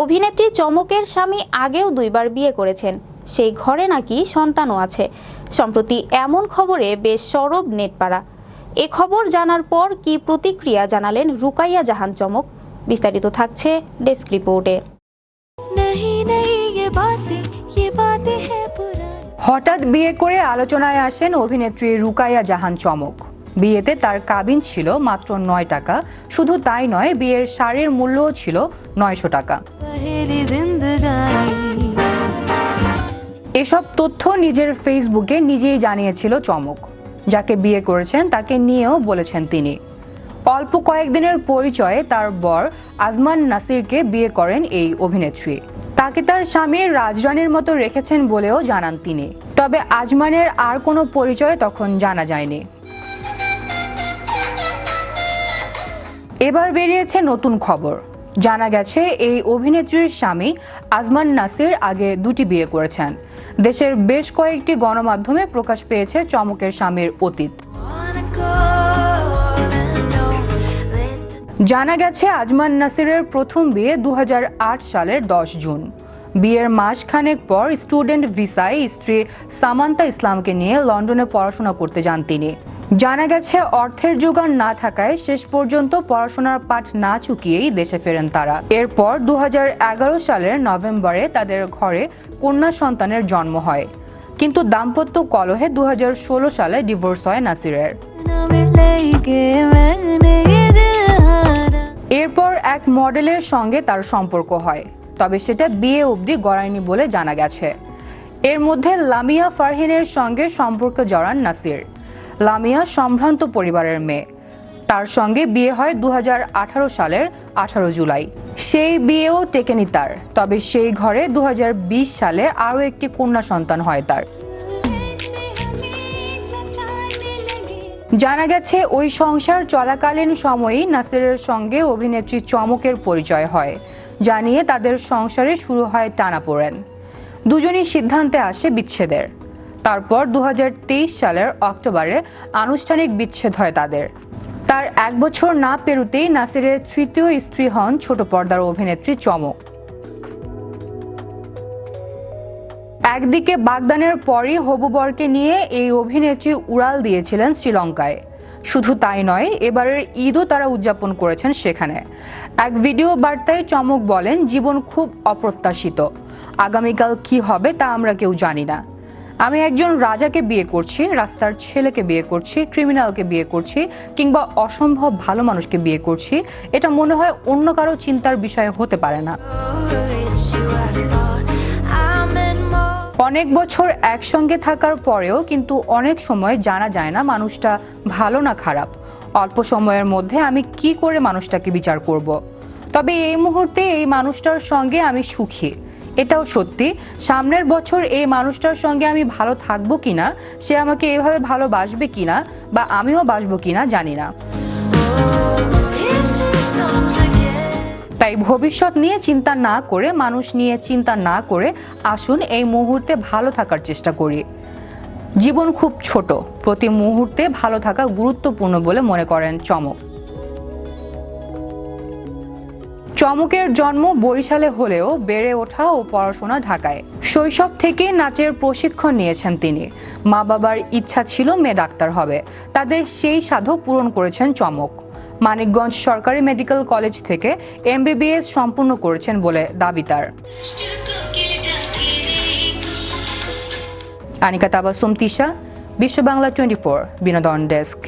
অভিনেত্রী চমকের স্বামী আগেও 2বার বিয়ে করেছেন, সেই ঘরে নাকি সন্তানও আছে। সম্প্রতি এমন খবরে বেশ সরব নেটপাড়া। এ খবর জানার পর কি প্রতিক্রিয়া জানালেন রুকাইয়া জাহান চমক, বিস্তারিত থাকছে ডেস্ক রিপোর্টে। হঠাৎ বিয়ে করে আলোচনায় আসেন অভিনেত্রী রুকাইয়া জাহান চমক। বিয়েতে তার কাবিন ছিল মাত্র 9 টাকা। শুধু তাই নয়, বিয়ের শাড়ির মূল্যও ছিল 900 টাকা। এসব তথ্য নিজের ফেসবুকে নিজেই জানিয়েছিল চমক। যাকে বিয়ে করেছেন তাকে নিয়েও বলেছেন তিনি। অল্প কয়েকদিনের পরিচয়ে তার বর আজমান নাসিরকে বিয়ে করেন এই অভিনেত্রী। তাকে তার স্বামী রাজরানীর মতো রেখেছেন বলেও জানান তিনি। তবে আজমানের আর কোনো পরিচয় তখন জানা যায়নি। এবার বেরিয়েছে নতুন খবর। জানা গেছে এই অভিনেত্রীর স্বামী আজমান নাসির আগে 2টি বিয়ে করেছেন। দেশের বেশ কয়েকটি গণমাধ্যমে প্রকাশ পেয়েছে চমকের স্বামীর অতীত। জানা গেছে আজমান নাসিরের প্রথম বিয়ে 2008 সালের 10 জুন। বিয়ের মাসখানেক পর স্টুডেন্ট ভিসায় স্ত্রী সামান্তা ইসলামকে নিয়ে লন্ডনে পড়াশোনা করতে যান তিনি। জানা গেছে অর্থের জোগান না থাকায় শেষ পর্যন্ত পড়াশোনার পাঠ না চুকিয়েই দেশে ফেরেন তারা। এরপর 2011 সালের নভেম্বরে তাদের ঘরে কন্যা সন্তানের জন্ম হয়, কিন্তু দাম্পত্য কলহে 2016 সালে ডিভোর্স হয় নাসিরের। এরপর এক মডেলের সঙ্গে তার সম্পর্ক হয়, তবে সেটা বিয়ে অবধি গড়ায়নি বলে জানা গেছে। এর মধ্যে লামিয়া ফারহিনের সঙ্গে সম্পর্ক জড়ান নাসির। লামিয়া সম্ভ্রান্ত পরিবারের মেয়ে। তার সঙ্গে বিয়ে হয় 2018 সালের 18 জুলাই। সেই বিয়েও টেকেনি তার, তবে সেই ঘরে 2020 সালে আরও একটি কন্যা সন্তান হয় তার। জানা গেছে ওই সংসার চলাকালীন সময়েই নাসিরের সঙ্গে অভিনেত্রী চমকের পরিচয় হয়, যা নিয়ে তাদের সংসারে শুরু হয় টানাপোড়েন। দুজনই সিদ্ধান্তে আসে বিচ্ছেদের। তারপর 2023 সালের অক্টোবরে আনুষ্ঠানিক বিচ্ছেদ হয় তাদের। তার 1 বছর না পেরোতেই নাসিরের তৃতীয় স্ত্রী হন ছোট পর্দার অভিনেত্রী চমক। একদিকে বাগদানের পরই হবু বরকে নিয়ে এই অভিনেত্রী উড়াল দিয়েছিলেন শ্রীলঙ্কায়। শুধু তাই নয়, এবারের ঈদও তারা উদযাপন করেছেন সেখানে। এক ভিডিও বার্তায় চমক বলেন, জীবন খুব অপ্রত্যাশিত। আগামীকাল কি হবে তা আমরা কেউ জানি না। আমি একজন রাজাকে বিয়ে করছি, রাস্তার ছেলেকে বিয়ে করছি, ক্রিমিনালকে বিয়ে করছি, কিংবা অসম্ভব ভালো মানুষকে বিয়ে করছি। এটা মনে হয় অন্য কারো চিন্তার বিষয় হতে পারে না। অনেক বছর একসঙ্গে থাকার পরেও কিন্তু অনেক সময় জানা যায় না মানুষটা ভালো না খারাপ। অল্প সময়ের মধ্যে আমি কি করে মানুষটাকে বিচার করব। তবে এই মুহূর্তে এই মানুষটার সঙ্গে আমি সুখী, এটাও সত্যি। সামনের বছর এই মানুষটার সঙ্গে আমি ভালো থাকবো কিনা, সে আমাকে এভাবে ভালোবাসবে কিনা, বা আমিও বাসবো কিনা জানি না। তাই ভবিষ্যৎ নিয়ে চিন্তা না করে, মানুষ নিয়ে চিন্তা না করে আসুন এই মুহূর্তে ভালো থাকার চেষ্টা করি। জীবন খুব ছোট, প্রতি মুহূর্তে ভালো থাকা গুরুত্বপূর্ণ বলে মনে করেন চমক। চমকের জন্ম বরিশালে হলেও বেড়ে ওঠা ও পড়াশোনা ঢাকায়। শৈশব থেকে নাচের প্রশিক্ষণ নিয়েছেন তিনি। মা বাবার ইচ্ছা ছিল মেয়ে ডাক্তার হবে, তাদের সেই সাধক পূরণ করেছেন চমক। মানিকগঞ্জ সরকারি মেডিকেল কলেজ থেকে MBBS সম্পূর্ণ করেছেন বলে দাবি তার। আনিকা তাবাসসুম তিশা, বিশ্ব বাংলা 24 বিনোদন ডেস্ক।